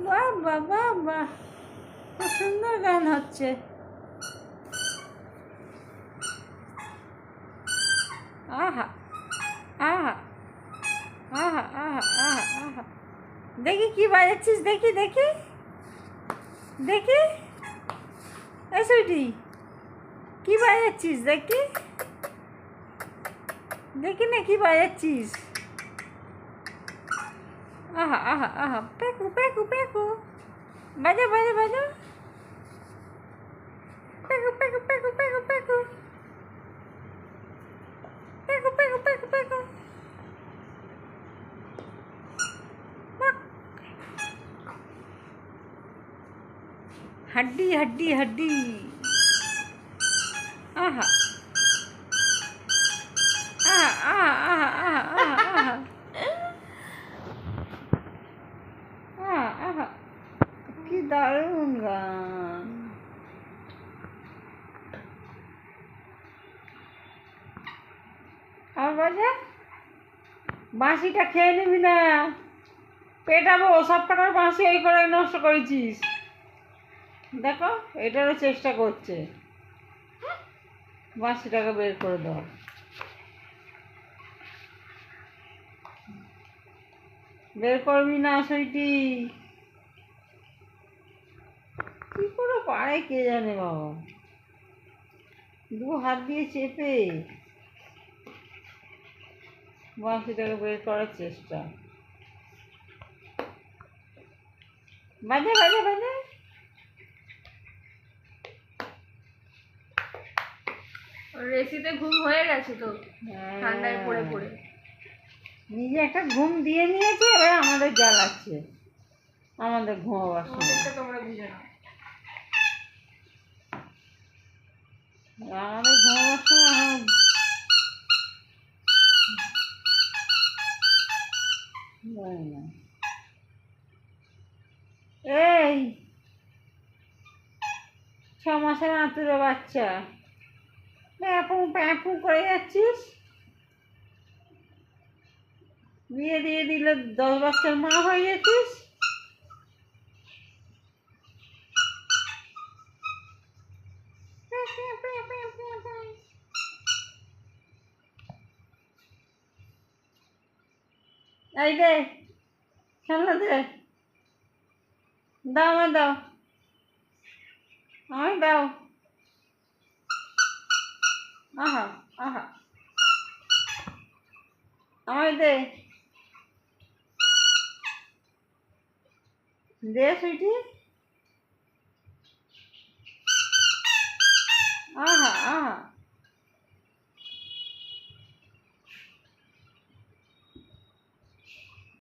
বাহ বাহ বাহ বাহ, খুব সুন্দর গান হচ্ছে। আহা আহা আহা আহা আহা আহা, দেখি কি বাজাচ্ছিস, দেখি দেখি দেখি। এই সুইটি, কি বাজাচ্ছিস দেখি, দেখি না কি বাজাচ্ছিস। আহা আহা আহা, পেকু পেকু পেকু, বাজা বাজা বাজা, পেকু পেকু পেকু পেকু পেকু, পেকু পেকু পেকু পেকু। हड्डी हड्डी हड्डी। आहा आहा आहा आहा आहा आहा आहा आहा, কি দারুণ গান। আর বাজা, বাঁশিটা খেয়ে নিবি না, পেটাবো। সব কটার বাঁশি এই করে নষ্ট করেছিস। দেখো, এটারও চেষ্টা করছে, বাঁশিটাকে বের করে দাও। বের করবি না সুইটি, কি করে পারে কে জানে বাবা, দু হাত দিয়ে চেপে বাঁশিটাকে বের করার চেষ্টা। বাজে বাজে বাজে। রেসিতে ঘুম হয়ে গেছে তো, ঠান্ডায় পড়ে পড়ে নিজে একটা ঘুম দিয়ে নিয়েছে, এবার আমাদের জ্বালাচ্ছে, আমাদের ঘুমাবার সময়। তোমরা বুঝে নাও। আমাদের ঘুমাবার সময় জানি না। এই 6 মাসের আঁতুড়ে বাচ্চা, প্যাপু প্যাপু করে যাচ্ছিস। বিয়ে দিয়ে দিলে 10 বাচ্চার মা হয়ে যেতিস। এই দে, খেলনা দে, দাও আমায় দাও, আমায় দাও। আহা আহা, আমায় দে, দে সুইটি।